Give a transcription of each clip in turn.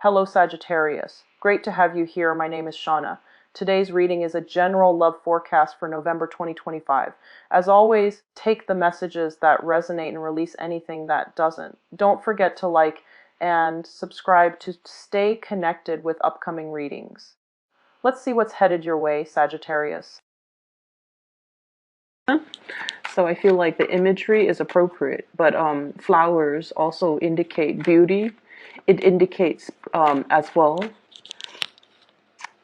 Hello Sagittarius. Great to have you here. My name is Shauna. Today's reading is a general love forecast for November 2025. As always, take the messages that resonate and release anything that doesn't. Don't forget to like and subscribe to stay connected with upcoming readings. Let's see what's headed your way, Sagittarius. So I feel like the imagery is appropriate, but flowers also indicate beauty. It indicates as well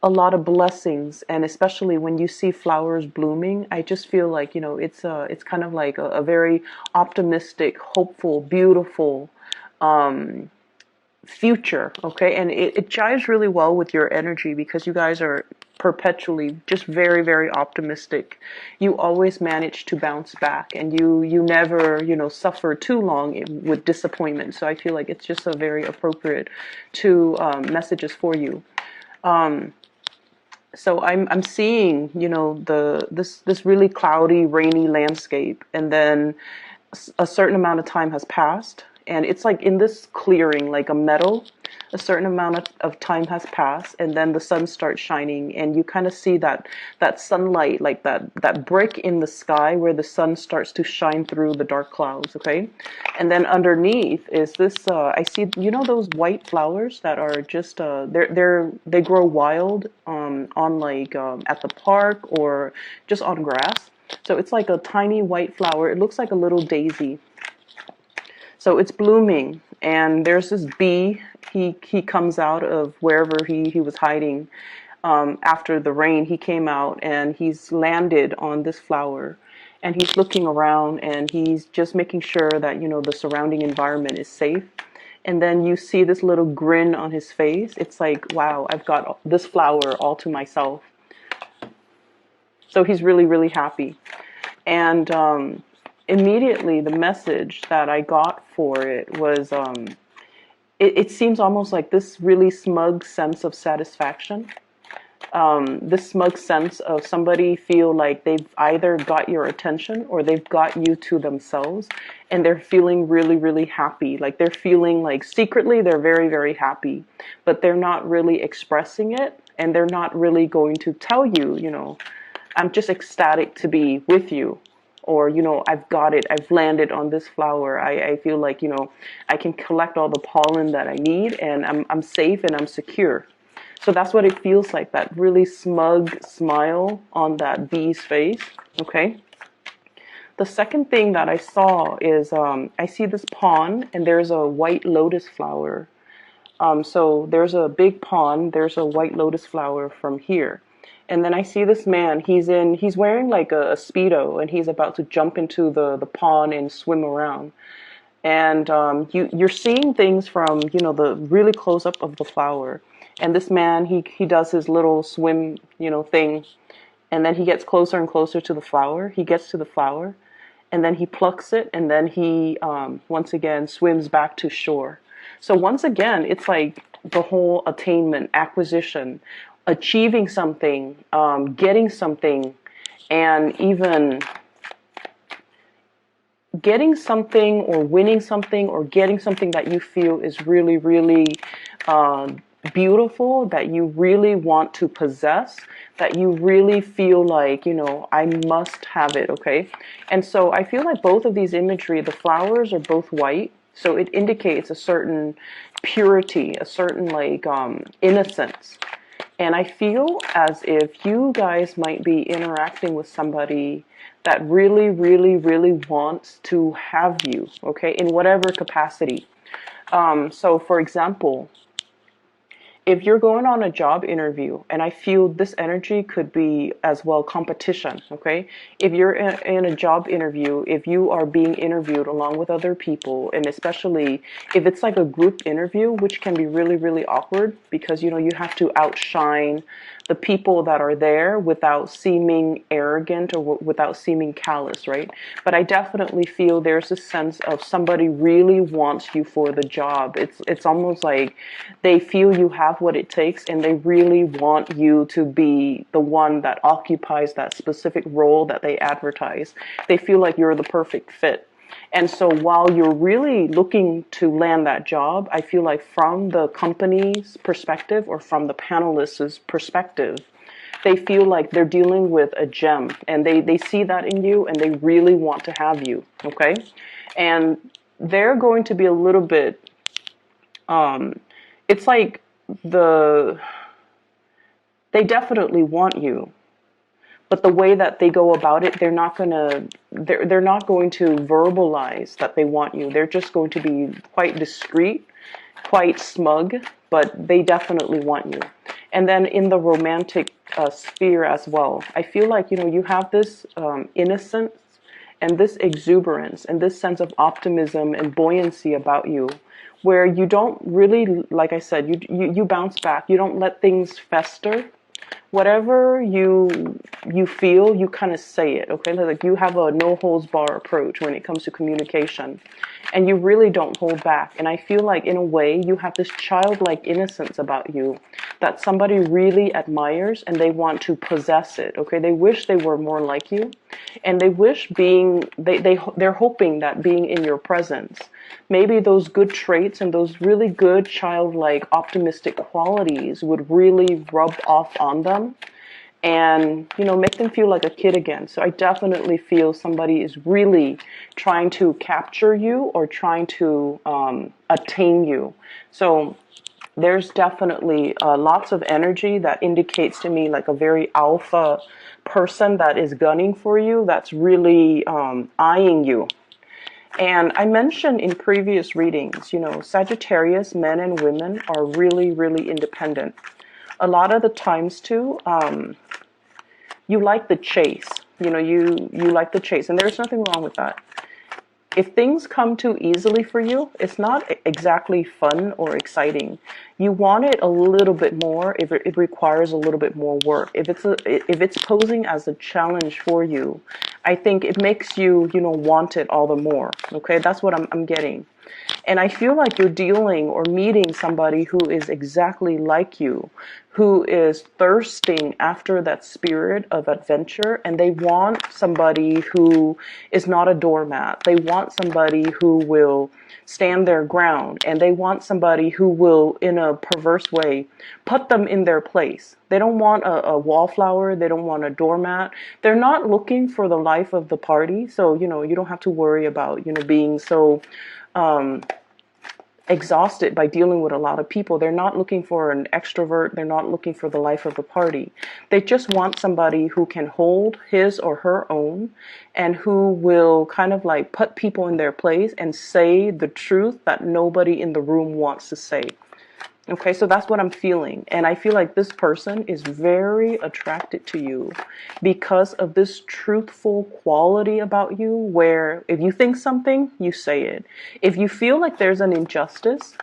a lot of blessings, and especially when you see flowers blooming, I just feel like, it's kind of like a very optimistic, hopeful, beautiful future. Okay, and it jives really well with your energy because you guys are perpetually just very, very optimistic. You always manage to bounce back, and you never suffer too long with disappointment. So I feel like it's just a very appropriate to messages for you. So I'm seeing this really cloudy, rainy landscape, and then a certain amount of time has passed, and it's like in this clearing, like a meadow. A certain amount of time has passed, and then the sun starts shining, and you kind of see that sunlight, like that break in the sky where the sun starts to shine through the dark clouds. Okay, and then underneath is this. I see, those white flowers that are just they grow wild on like at the park or just on grass. So it's like a tiny white flower. It looks like a little daisy. So it's blooming, and there's this bee. He comes out of wherever he was hiding after the rain. He came out, and he's landed on this flower, and he's looking around, and he's just making sure that the surrounding environment is safe. And then you see this little grin on his face. It's like, wow, I've got this flower all to myself. So he's really, really happy. And immediately the message that I got for it was, it seems almost like this really smug sense of satisfaction. This smug sense of somebody feel like they've either got your attention or they've got you to themselves, and they're feeling really, really happy. Like they're feeling like secretly they're very, very happy, but they're not really expressing it, and they're not really going to tell you, I'm just ecstatic to be with you. Or, I've got it. I've landed on this flower. I feel like, I can collect all the pollen that I need, and I'm safe and I'm secure. So that's what it feels like, that really smug smile on that bee's face. Okay. The second thing that I saw is I see this pond, and there's a white lotus flower. So there's a big pond. There's a white lotus flower from here. And then I see this man, he's wearing like a Speedo, and he's about to jump into the pond and swim around. And you're seeing things from, the really close up of the flower. And this man, he does his little swim, thing. And then he gets closer and closer to the flower. He gets to the flower, and then he plucks it, and then he, once again, swims back to shore. So once again, it's like the whole attainment, acquisition, achieving something, getting something, and even getting something or winning something or getting something that you feel is really, really beautiful, that you really want to possess, that you really feel like, I must have it. Okay. And so I feel like both of these imagery, the flowers are both white. So it indicates a certain purity, a certain like innocence. And I feel as if you guys might be interacting with somebody that really, really, really wants to have you, okay, in whatever capacity. So for example, if you're going on a job interview, and I feel this energy could be as well competition, okay? If you're in a job interview, if you are being interviewed along with other people, and especially if it's like a group interview, which can be really, really awkward because, you have to outshine the people that are there without seeming arrogant or without seeming callous, right? But I definitely feel there's a sense of somebody really wants you for the job. It's almost like they feel you have what it takes, and they really want you to be the one that occupies that specific role that they advertise. They feel like you're the perfect fit. And so while you're really looking to land that job, I feel like from the company's perspective or from the panelist's perspective, they feel like they're dealing with a gem, and they see that in you and they really want to have you. Okay. And they're going to be a little bit, it's like the, they definitely want you, but the way that they go about it, they're not going to verbalize that they want you. They're just going to be quite discreet, quite smug, but they definitely want you. And then in the romantic sphere as well, I feel like, you have this innocence and this exuberance and this sense of optimism and buoyancy about you, where you don't really, like I said, you bounce back. You don't let things fester. Whatever you feel, you kind of say it. Okay, like you have a no holds bar approach when it comes to communication, and you really don't hold back. And I feel like in a way you have this childlike innocence about you that somebody really admires, and they want to possess it. Okay, they wish they were more like you, and they wish they're hoping that being in your presence, maybe those good traits and those really good childlike optimistic qualities would really rub off on them, and make them feel like a kid again. So I definitely feel somebody is really trying to capture you or trying to attain you. So there's definitely lots of energy that indicates to me like a very alpha person that is gunning for you, that's really eyeing you. And I mentioned in previous readings, Sagittarius men and women are really, really independent. A lot of the times too, you like the chase. You like the chase, and there's nothing wrong with that. If things come too easily for you, it's not exactly fun or exciting. You want it a little bit more if it requires a little bit more work. If it's posing as a challenge for you, I think it makes you, want it all the more. Okay, that's what I'm getting. And I feel like you're dealing or meeting somebody who is exactly like you, who is thirsting after that spirit of adventure, and they want somebody who is not a doormat. They want somebody who will stand their ground, and they want somebody who will, in a perverse way, put them in their place. They don't want a wallflower. They don't want a doormat. They're not looking for the life of the party. So, you don't have to worry about, being so exhausted by dealing with a lot of people. They're not looking for an extrovert. They're not looking for the life of the party. They just want somebody who can hold his or her own, and who will kind of like put people in their place and say the truth that nobody in the room wants to say. Okay, so that's what I'm feeling. And I feel like this person is very attracted to you because of this truthful quality about you, where if you think something, you say it. If you feel like there's an injustice,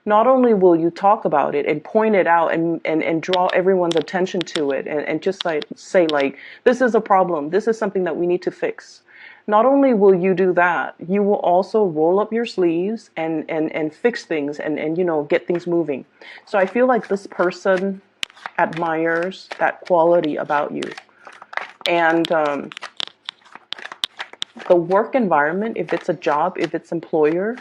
not only will you talk about it and point it out and draw everyone's attention to it, and just like say like, this is a problem, this is something that we need to fix. Not only will you do that, you will also roll up your sleeves and fix things and get things moving. So I feel like this person admires that quality about you. And the work environment, if it's a job, if it's employer,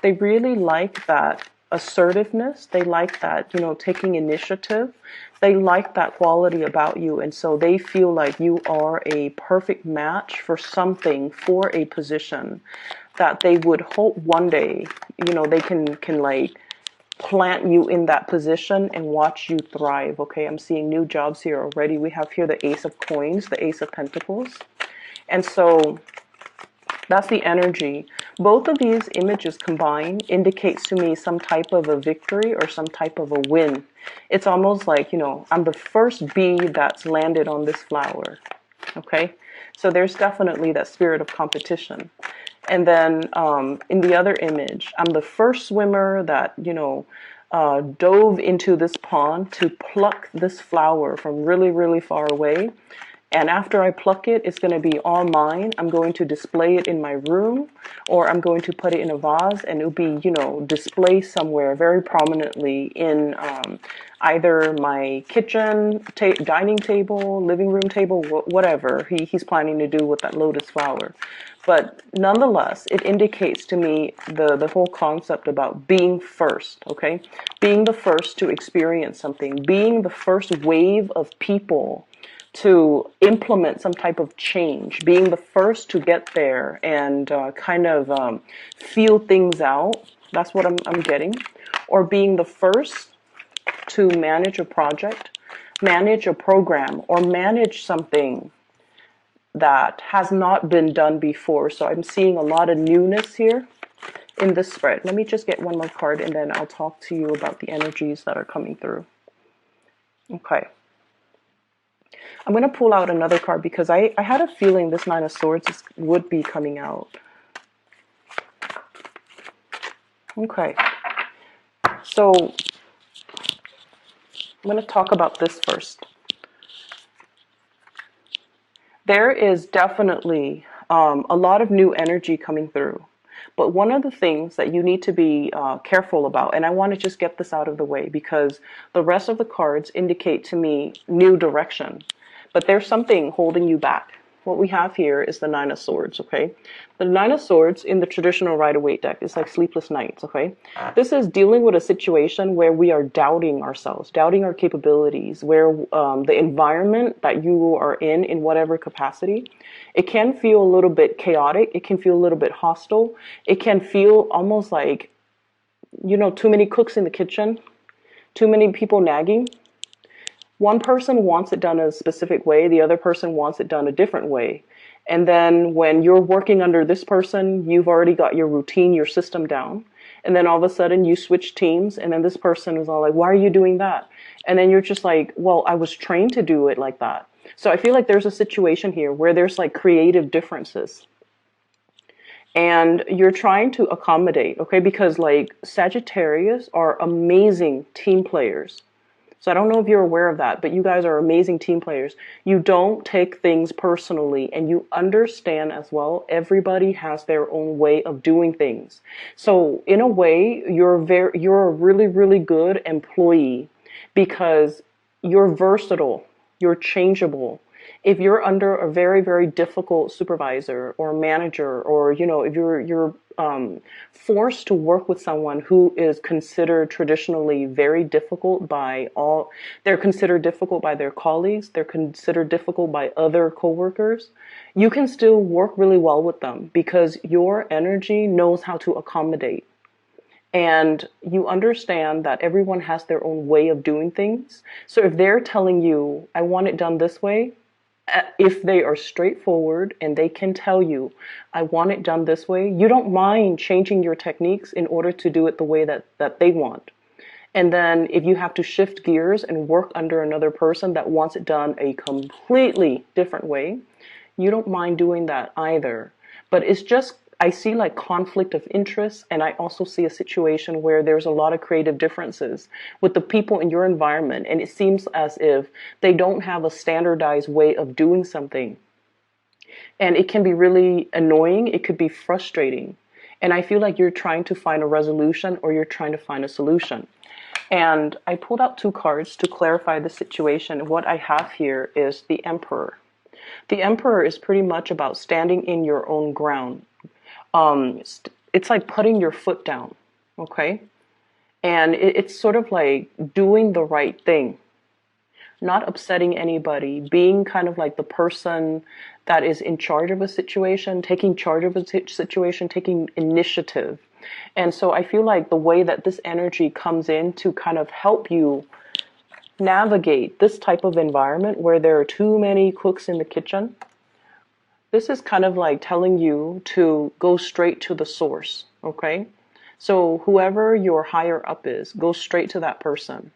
they really like that assertiveness. They like that, taking initiative. They like that quality about you. And so they feel like you are a perfect match for something, for a position that they would hope one day, they can like plant you in that position and watch you thrive. Okay, I'm seeing new jobs here already. We have here the Ace of Coins, the Ace of Pentacles. And so that's the energy. Both of these images combined indicates to me some type of a victory or some type of a win. It's almost like, I'm the first bee that's landed on this flower. Okay? So there's definitely that spirit of competition. And then in the other image, I'm the first swimmer that, dove into this pond to pluck this flower from really, really far away. And after I pluck it, it's going to be all mine. I'm going to display it in my room, or I'm going to put it in a vase, and it'll be, displayed somewhere very prominently in either my kitchen, dining table, living room table, whatever he's planning to do with that lotus flower. But nonetheless, it indicates to me the whole concept about being first, okay? Being the first to experience something, being the first wave of people to implement some type of change, being the first to get there and kind of feel things out. That's what I'm getting. Or being the first to manage a project, manage a program, or manage something that has not been done before. So I'm seeing a lot of newness here in this spread. Let me just get one more card and then I'll talk to you about the energies that are coming through. Okay. I'm going to pull out another card because I had a feeling this Nine of Swords would be coming out. Okay. So I'm going to talk about this first. There is definitely a lot of new energy coming through. But one of the things that you need to be careful about, and I want to just get this out of the way because the rest of the cards indicate to me new direction. But there's something holding you back. What we have here is the Nine of Swords, okay? The Nine of Swords in the traditional Rider-Waite deck is like sleepless nights, okay? This is dealing with a situation where we are doubting ourselves, doubting our capabilities, where the environment that you are in whatever capacity, it can feel a little bit chaotic. It can feel a little bit hostile. It can feel almost like, too many cooks in the kitchen, too many people nagging. One person wants it done a specific way, the other person wants it done a different way. And then when you're working under this person, you've already got your routine, your system down. And then all of a sudden you switch teams, and then this person is all like, why are you doing that? And then you're just like, well, I was trained to do it like that. So I feel like there's a situation here where there's like creative differences. And you're trying to accommodate, okay? Because like Sagittarius are amazing team players. So I don't know if you're aware of that, but you guys are amazing team players. You don't take things personally, and you understand as well, everybody has their own way of doing things. So in a way, you're a really, really good employee because you're versatile, you're changeable. If you're under a very, very difficult supervisor or manager, or if you're forced to work with someone who is considered traditionally very difficult they're considered difficult by their colleagues, they're considered difficult by other coworkers, you can still work really well with them because your energy knows how to accommodate. And you understand that everyone has their own way of doing things. So if they're telling you, I want it done this way, if they are straightforward and they can tell you, I want it done this way, you don't mind changing your techniques in order to do it the way that they want. And then if you have to shift gears and work under another person that wants it done a completely different way, you don't mind doing that either. But it's just, I see like conflict of interest, and I also see a situation where there's a lot of creative differences with the people in your environment, and it seems as if they don't have a standardized way of doing something. And it can be really annoying, it could be frustrating. And I feel like you're trying to find a resolution or you're trying to find a solution. And I pulled out two cards to clarify the situation. What I have here is the Emperor. The Emperor is pretty much about standing in your own ground. It's like putting your foot down, okay? And it's sort of like doing the right thing, not upsetting anybody, being kind of like the person that is in charge of a situation, taking charge of a situation, taking initiative. And so I feel like the way that this energy comes in to kind of help you navigate this type of environment where there are too many cooks in the kitchen, this is kind of like telling you to go straight to the source, okay? So whoever your higher up is, go straight to that person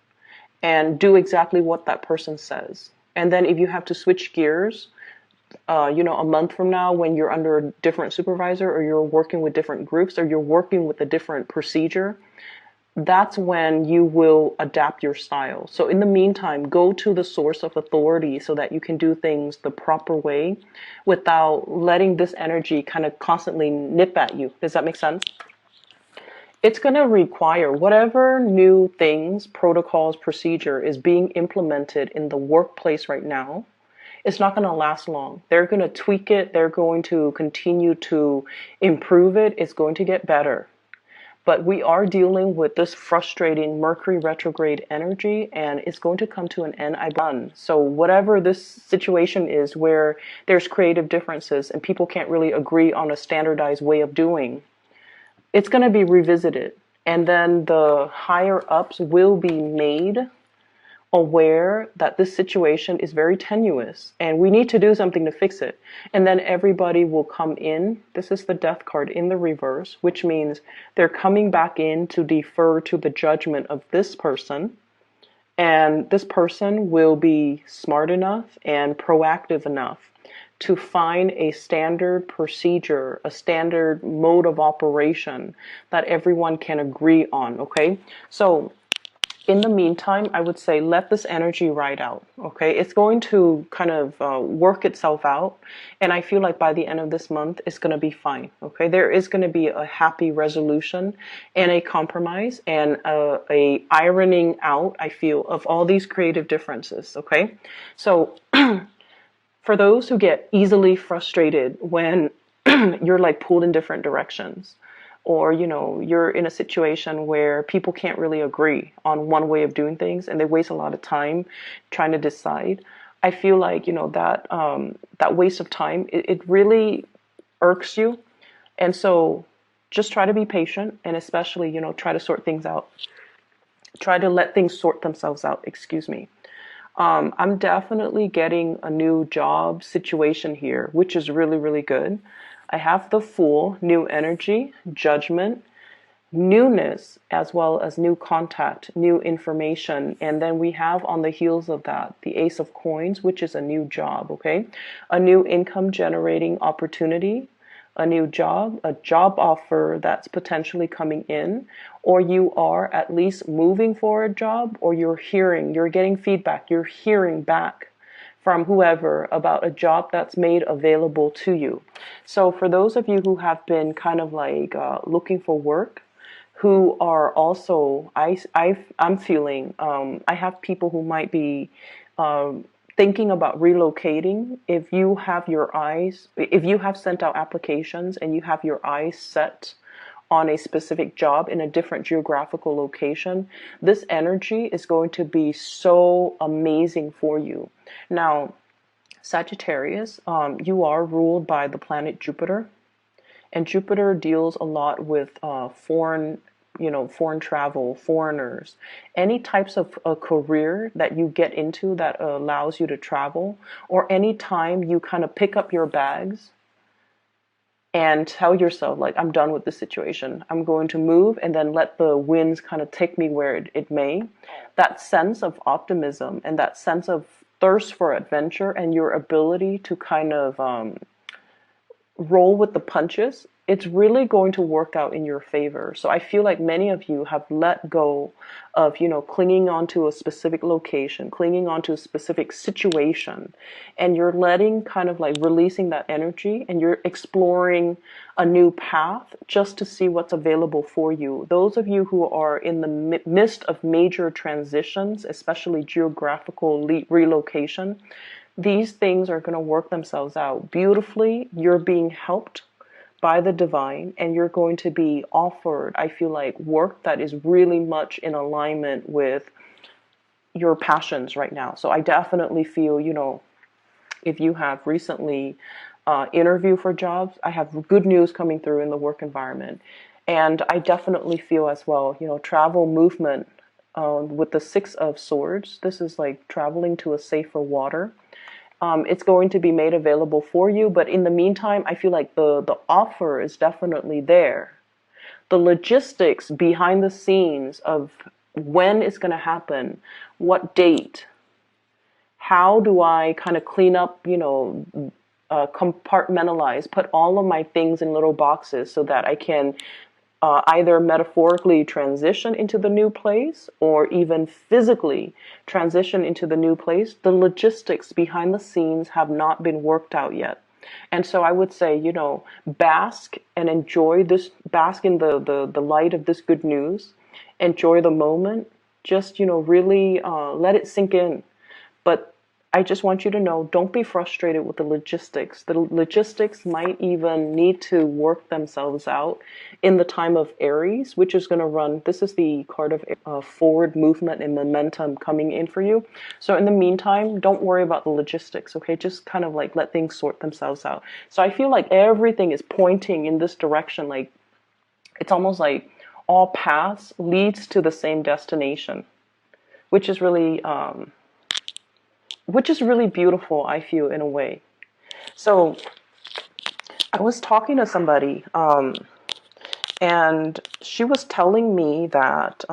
and do exactly what that person says. And then if you have to switch gears, a month from now when you're under a different supervisor or you're working with different groups or you're working with a different procedure, that's when you will adapt your style. So in the meantime, go to the source of authority so that you can do things the proper way without letting this energy kind of constantly nip at you. Does that make sense? It's going to require whatever new things, protocols, procedure is being implemented in the workplace right now. It's not going to last long. They're going to tweak it. They're going to continue to improve it. It's going to get better. But we are dealing with this frustrating Mercury retrograde energy, and it's going to come to an end. I done. So whatever this situation is where there's creative differences and people can't really agree on a standardized way of doing, it's going to be revisited. And then the higher ups will be made aware that this situation is very tenuous and we need to do something to fix it. And then everybody will come in. This is the death card in the reverse, which means they're coming back in to defer to the judgment of this person. And this person will be smart enough and proactive enough to find a standard procedure, a standard mode of operation that everyone can agree on, okay? So in the meantime, I would say let this energy ride out, okay? It's going to kind of work itself out, and I feel like by the end of this month, it's going to be fine, okay? There is going to be a happy resolution and a compromise and a ironing out, I feel, of all these creative differences, okay? So for those who get easily frustrated when you're like pulled in different directions, or you're in a situation where people can't really agree on one way of doing things and they waste a lot of time trying to decide, I feel like that waste of time, it really irks you. And so just try to be patient, and especially try to sort things out, try to let things sort themselves out, excuse me. I'm definitely getting a new job situation here, which is really, really good. I have the Fool, new energy, judgment, newness, as well as new contact, new information. And then we have on the heels of that, the Ace of Coins, which is a new job, okay? A new income generating opportunity, a new job, a job offer that's potentially coming in, or you are at least moving for a job, or you're getting feedback, you're hearing back from whoever about a job that's made available to you. So for those of you who have been kind of like looking for work, who are also, I'm feeling, I have people who might be thinking about relocating. If you have sent out applications and you have your eyes set on a specific job in a different geographical location, this energy is going to be so amazing for you. Now, Sagittarius, you are ruled by the planet Jupiter, and Jupiter deals a lot with foreign travel, foreigners, any types of a career that you get into that allows you to travel, or any time you kind of pick up your bags and tell yourself, like, I'm done with this situation. I'm going to move and then let the winds kind of take me where it may. That sense of optimism and that sense of thirst for adventure and your ability to kind of roll with the punches, it's really going to work out in your favor. So I feel like many of you have let go of, clinging onto a specific location, clinging onto a specific situation, and you're letting kind of like releasing that energy, and you're exploring a new path just to see what's available for you. Those of you who are in the midst of major transitions, especially geographical relocation, these things are going to work themselves out beautifully. You're being helped by the divine, and you're going to be offered, I feel like, work that is really much in alignment with your passions right now. So I definitely feel, if you have recently interviewed for jobs, I have good news coming through in the work environment. And I definitely feel as well, travel movement with the Six of Swords. This is like traveling to a safer water. It's going to be made available for you, but in the meantime, I feel like the offer is definitely there. The logistics behind the scenes of when it's going to happen, what date, how do I kind of clean up, compartmentalize, put all of my things in little boxes so that I can either metaphorically transition into the new place or even physically transition into the new place, the logistics behind the scenes have not been worked out yet. And so I would say, bask and enjoy this, bask in the light of this good news, enjoy the moment, just, really let it sink in. But I just want you to know, don't be frustrated with the logistics. The logistics might even need to work themselves out in the time of Aries, which is going to run. This is the card of forward movement and momentum coming in for you. So in the meantime, don't worry about the logistics, okay? Just kind of like let things sort themselves out. So I feel like everything is pointing in this direction. Like it's almost like all paths leads to the same destination, which is really beautiful, I feel, in a way. So I was talking to somebody, and she was telling me that,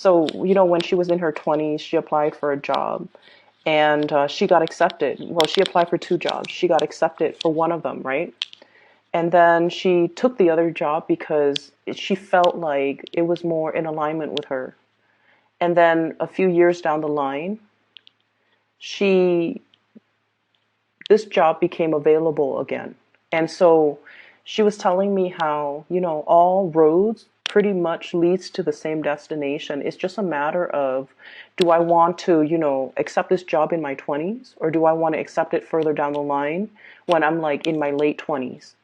when she was in her 20s, she applied for a job, and she got accepted. Well, she applied for 2 jobs. She got accepted for one of them, right? And then she took the other job because she felt like it was more in alignment with her. And then a few years down the line, this job became available again. And so she was telling me how, all roads pretty much leads to the same destination. It's just a matter of, do I want to, accept this job in my 20s, or do I want to accept it further down the line when I'm like in my late 20s?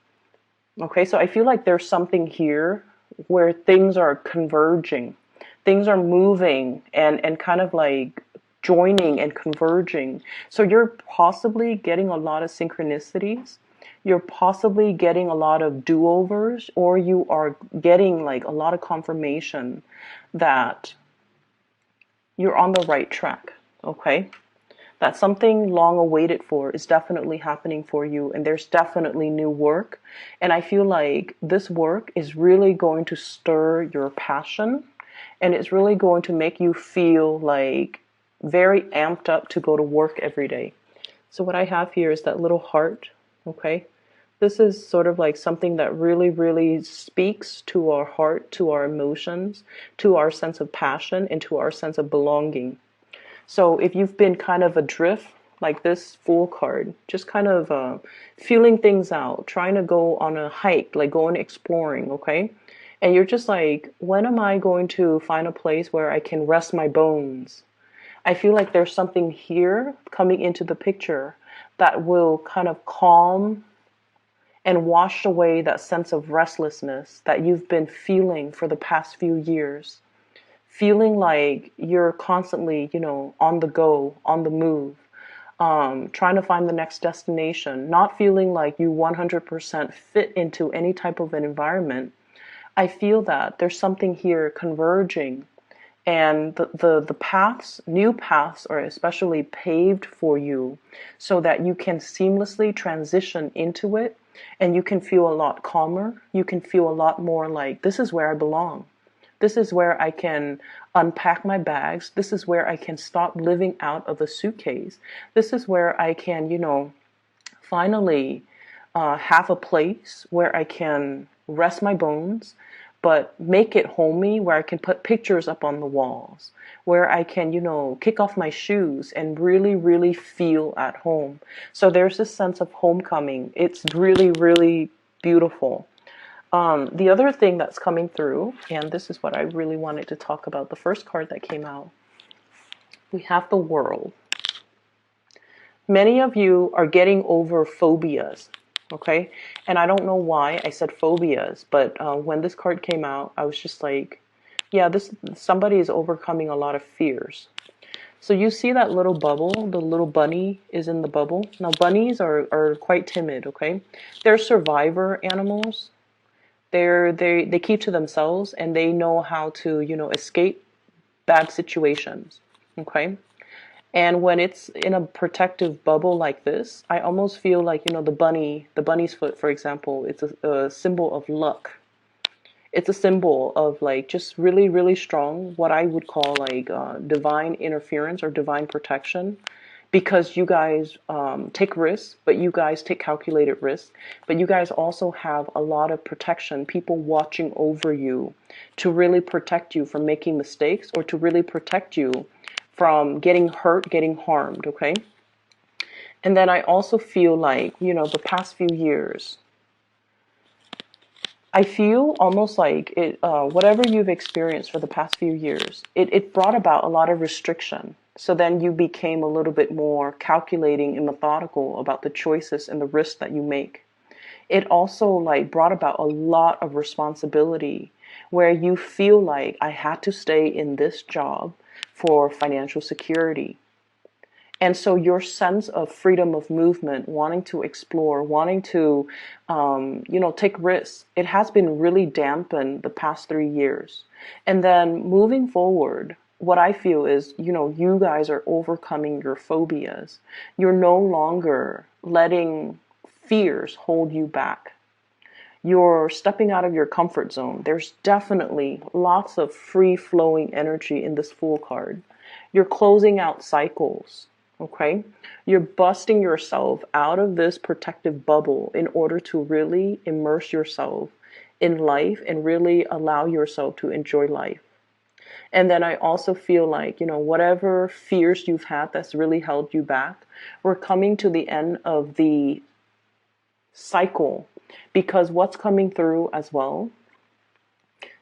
Okay, so I feel like there's something here where things are converging. Things are moving and kind of like joining and converging. So you're possibly getting a lot of synchronicities. You're possibly getting a lot of do-overs, or you are getting like a lot of confirmation that you're on the right track. Okay? That something long awaited for is definitely happening for you, and there's definitely new work. And I feel like this work is really going to stir your passion, and it's really going to make you feel like very amped up to go to work every day. So what I have here is that little heart, okay? This is sort of like something that really, really speaks to our heart, to our emotions, to our sense of passion, and to our sense of belonging. So if you've been kind of adrift, like this Fool card, just kind of feeling things out, trying to go on a hike, like going exploring, okay? And you're just like, when am I going to find a place where I can rest my bones? I feel like there's something here coming into the picture that will kind of calm and wash away that sense of restlessness that you've been feeling for the past few years. Feeling like you're constantly, on the go, on the move, trying to find the next destination, not feeling like you 100% fit into any type of an environment. I feel that there's something here converging, and the paths, new paths, are especially paved for you so that you can seamlessly transition into it, and you can feel a lot calmer. You can feel a lot more like, this is where I belong. This is where I can unpack my bags. This is where I can stop living out of a suitcase. This is where I can, finally have a place where I can rest my bones, but make it homey, where I can put pictures up on the walls, where I can, kick off my shoes and really, really feel at home. So there's this sense of homecoming. It's really, really beautiful. The other thing that's coming through, and this is what I really wanted to talk about, the first card that came out, we have the World. Many of you are getting over phobias, okay? And I don't know why I said phobias, but when this card came out, I was just like, yeah, somebody is overcoming a lot of fears. So you see that little bubble, the little bunny is in the bubble. Now bunnies are quite timid, okay? They're survivor animals. They keep to themselves, and they know how to, escape bad situations, okay? And when it's in a protective bubble like this, I almost feel like, the bunny's foot, for example, it's a symbol of luck. It's a symbol of like just really, really strong, what I would call like divine interference or divine protection, because you guys take risks, but you guys take calculated risks, but you guys also have a lot of protection, people watching over you to really protect you from making mistakes, or to really protect you from getting hurt, getting harmed, okay? And then I also feel like, the past few years, I feel almost like it, whatever you've experienced for the past few years, it brought about a lot of restriction. So then you became a little bit more calculating and methodical about the choices and the risks that you make. It also like brought about a lot of responsibility, where you feel like I had to stay in this job for financial security. And so your sense of freedom of movement, wanting to explore, wanting to, take risks, it has been really dampened the past 3 years. And then moving forward, what I feel is, you guys are overcoming your phobias. You're no longer letting fears hold you back. You're stepping out of your comfort zone. There's definitely lots of free flowing energy in this Fool card. You're closing out cycles. Okay, you're busting yourself out of this protective bubble in order to really immerse yourself in life and really allow yourself to enjoy life. And then I also feel like, whatever fears you've had that's really held you back, we're coming to the end of the cycle, because what's coming through as well,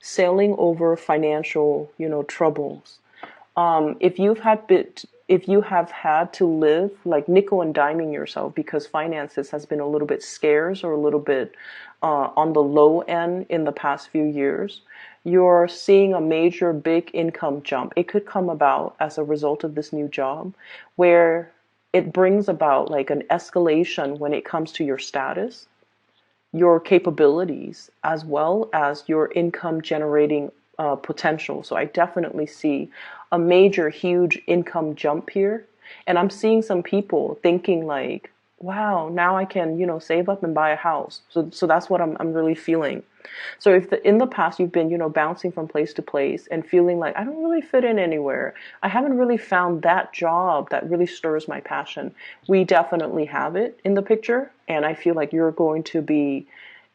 sailing over financial, troubles. If you have had to live like nickel and diming yourself because finances has been a little bit scarce or a little bit on the low end in the past few years, you're seeing a major big income jump. It could come about as a result of this new job, where it brings about like an escalation when it comes to your status, your capabilities, as well as your income generating potential. So I definitely see a major, huge income jump here. And I'm seeing some people thinking like, wow, now I can, save up and buy a house. So that's what I'm really feeling. So if in the past you've been, bouncing from place to place and feeling like I don't really fit in anywhere, I haven't really found that job that really stirs my passion, we definitely have it in the picture. And I feel like you're going to be,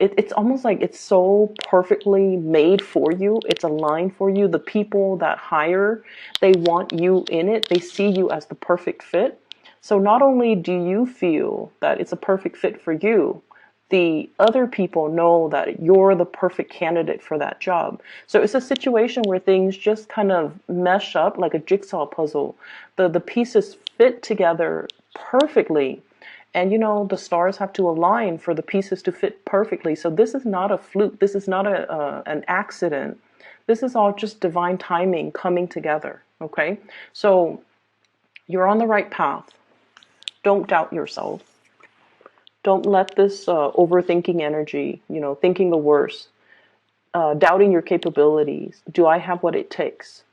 it's almost like it's so perfectly made for you. It's aligned for you. The people that hire, they want you in it. They see you as the perfect fit. So not only do you feel that it's a perfect fit for you, the other people know that you're the perfect candidate for that job. So it's a situation where things just kind of mesh up like a jigsaw puzzle. The pieces fit together perfectly. And the stars have to align for the pieces to fit perfectly. So this is not a fluke. This is not an accident. This is all just divine timing coming together. Okay? So you're on the right path. Don't doubt yourself. Don't let this overthinking energy, thinking the worst, doubting your capabilities. Do I have what it takes?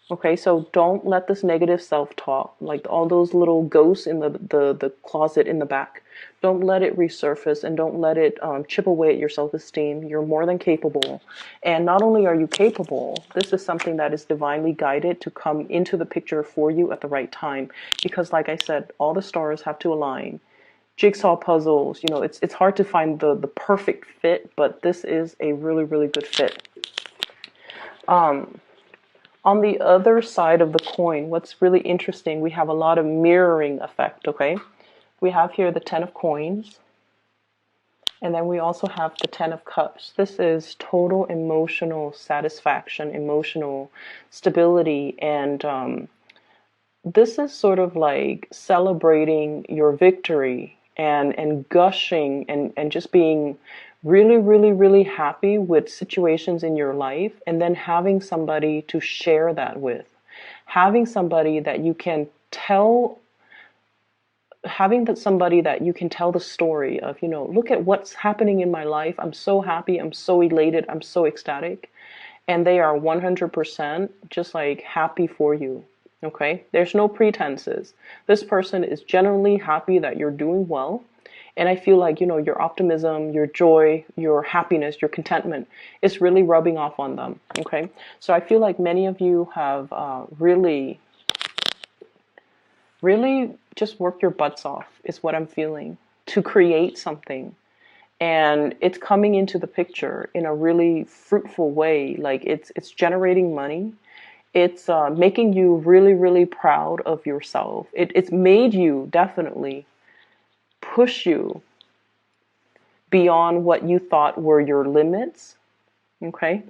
Okay, so don't let this negative self-talk, like all those little ghosts in the closet in the back, don't let it resurface, and don't let it chip away at your self-esteem. You're more than capable. And not only are you capable, this is something that is divinely guided to come into the picture for you at the right time. Because like I said, all the stars have to align. Jigsaw puzzles, it's hard to find the perfect fit, but this is a really, really good fit. On the other side of the coin, what's really interesting, we have a lot of mirroring effect, okay? We have here the 10 of coins, and then we also have the 10 of cups. This is total emotional satisfaction, emotional stability, and this is sort of like celebrating your victory and gushing and just being really, really, really happy with situations in your life, and then having somebody to share that with, having somebody that you can tell, somebody that you can tell the story of, look at what's happening in my life. I'm so happy. I'm so elated. I'm so ecstatic. And they are 100% just like happy for you. Okay. There's no pretenses. This person is genuinely happy that you're doing well. And I feel like, your optimism, your joy, your happiness, your contentment is really rubbing off on them. Okay. So I feel like many of you have really, really just worked your butts off, is what I'm feeling, to create something. And it's coming into the picture in a really fruitful way. Like it's generating money. It's making you really, really proud of yourself. It's made you definitely push you beyond what you thought were your limits. Okay.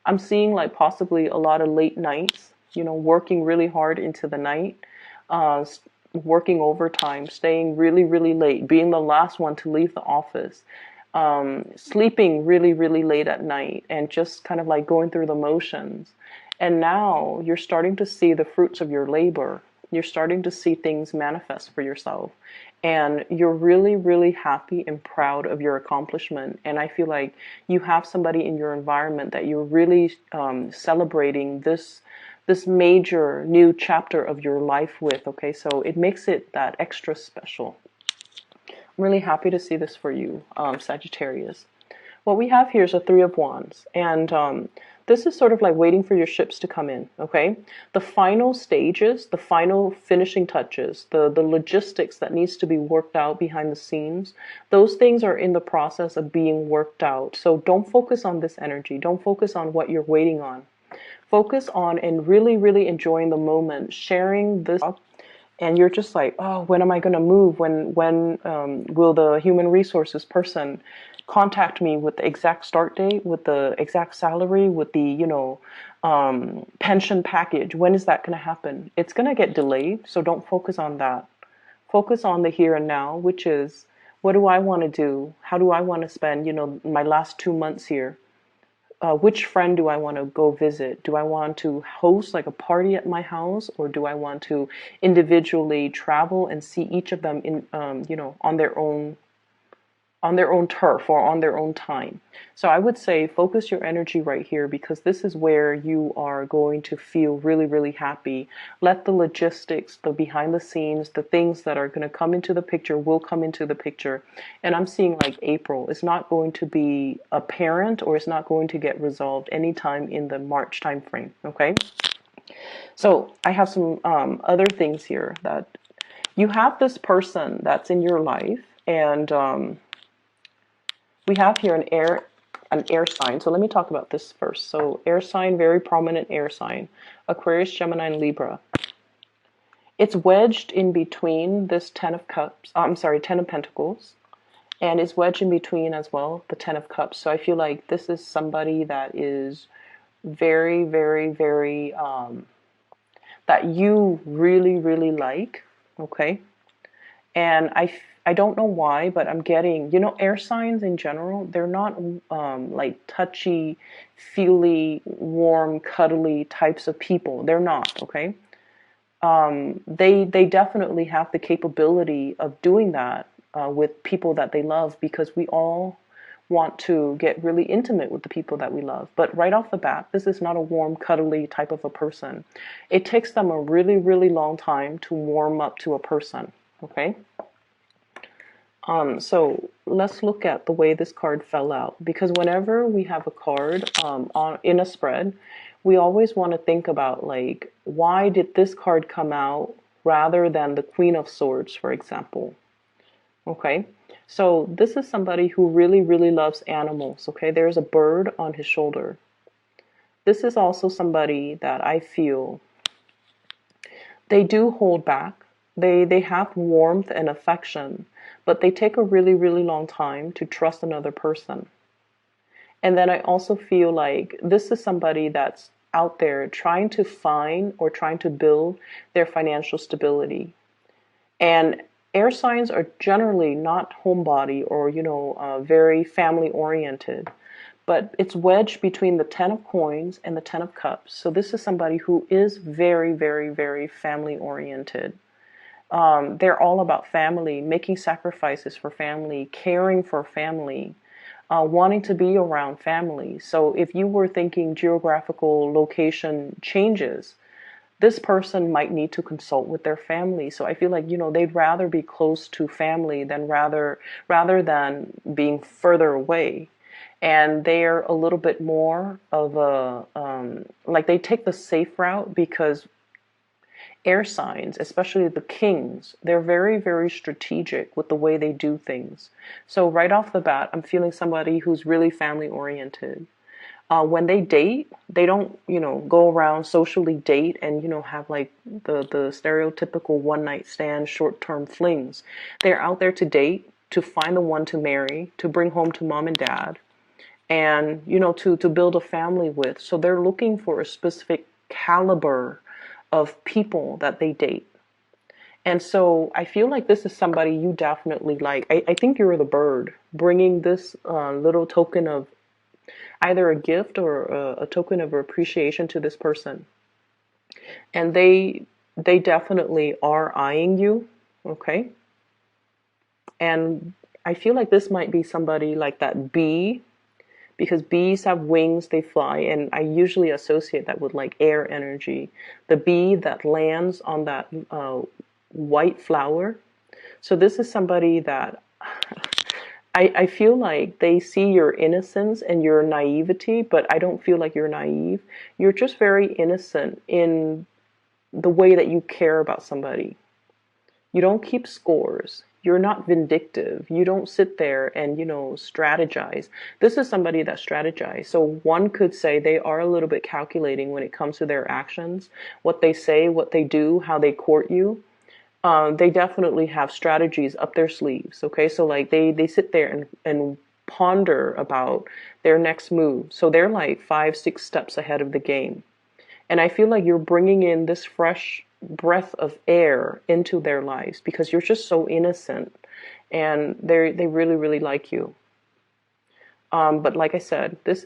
I'm seeing like possibly a lot of late nights, working really hard into the night, uh, working overtime, staying really, really late, being the last one to leave the office, sleeping really, really late at night, and just kind of like going through the motions. And now you're starting to see the fruits of your labor. You're starting to see things manifest for yourself. And you're really, really happy and proud of your accomplishment. And I feel like you have somebody in your environment that you're really celebrating this major new chapter of your life with. Okay, so it makes it that extra special. I'm really happy to see this for you, Sagittarius. What we have here is a Three of Wands, and this is sort of like waiting for your ships to come in, okay? The final stages, the final finishing touches, the logistics that needs to be worked out behind the scenes, those things are in the process of being worked out. So don't focus on this energy. Don't focus on what you're waiting on. Focus on and really, really enjoying the moment, sharing this. And you're just like, oh, when am I going to move? When will the human resources person contact me with the exact start date, with the exact salary, with the, pension package? When is that going to happen? It's going to get delayed, so don't focus on that. Focus on the here and now, which is, what do I want to do? How do I want to spend, my last 2 months here? Which friend do I want to go visit? Do I want to host like a party at my house, or do I want to individually travel and see each of them in, on their own turf or on their own time? So I would say focus your energy right here, because this is where you are going to feel really, really happy. Let the logistics, the behind the scenes, the things that are going to come into the picture will come into the picture. And I'm seeing like April is not going to be apparent, or it's not going to get resolved anytime in the March time frame. Okay. So I have some other things here, that you have this person that's in your life, and we have here an air sign. So let me talk about this first. So air sign, very prominent air sign, Aquarius, Gemini, and Libra. It's wedged in between this Ten of Cups, Ten of Pentacles, and it's wedged in between as well, the Ten of Cups. So I feel like this is somebody that is very, very, very, that you really, really like, okay? And I don't know why, but I'm getting, air signs in general, they're not like touchy, feely, warm, cuddly types of people. They're not, okay? They definitely have the capability of doing that with people that they love, because we all want to get really intimate with the people that we love. But right off the bat, this is not a warm, cuddly type of a person. It takes them a really, really long time to warm up to a person, okay? So let's look at the way this card fell out, because whenever we have a card in a spread, we always want to think about, like, why did this card come out rather than the Queen of Swords, for example? Okay, so this is somebody who really, really loves animals. Okay, there's a bird on his shoulder. This is also somebody that I feel they do hold back. They have warmth and affection, but they take a really, really long time to trust another person. And then I also feel like this is somebody that's out there trying to find or trying to build their financial stability. And air signs are generally not homebody or, very family oriented, but it's wedged between the Ten of Coins and the Ten of Cups. So this is somebody who is very, very, very family oriented. They're all about family, making sacrifices for family, caring for family, wanting to be around family. So if you were thinking geographical location changes, this person might need to consult with their family. So I feel like, they'd rather be close to family than rather than being further away. And they're a little bit more of a, like they take the safe route because air signs, especially the kings, they're very, very strategic with the way they do things. So right off the bat, I'm feeling somebody who's really family oriented. When they date, they don't, go around socially date and, have like the stereotypical one night stand, short term flings. They're out there to date, to find the one to marry, to bring home to mom and dad, and, to build a family with. So they're looking for a specific caliber of people that they date. And so I feel like this is somebody you definitely like. I think you're the bird bringing this little token of either a gift or a token of appreciation to this person. And they definitely are eyeing you, okay? And I feel like this might be somebody like that bee, because bees have wings, they fly, and I usually associate that with like air energy. The bee that lands on that white flower. So this is somebody that I feel like they see your innocence and your naivety, but I don't feel like you're naive. You're just very innocent in the way that you care about somebody. You don't keep scores. You're not vindictive. You don't sit there and, strategize. This is somebody that strategizes. So one could say they are a little bit calculating when it comes to their actions, what they say, what they do, how they court you. They definitely have strategies up their sleeves. Okay, so like they sit there and ponder about their next move. So they're like 5, 6 steps ahead of the game. And I feel like you're bringing in this fresh breath of air into their lives because you're just so innocent, and they really, really like you. But like I said, this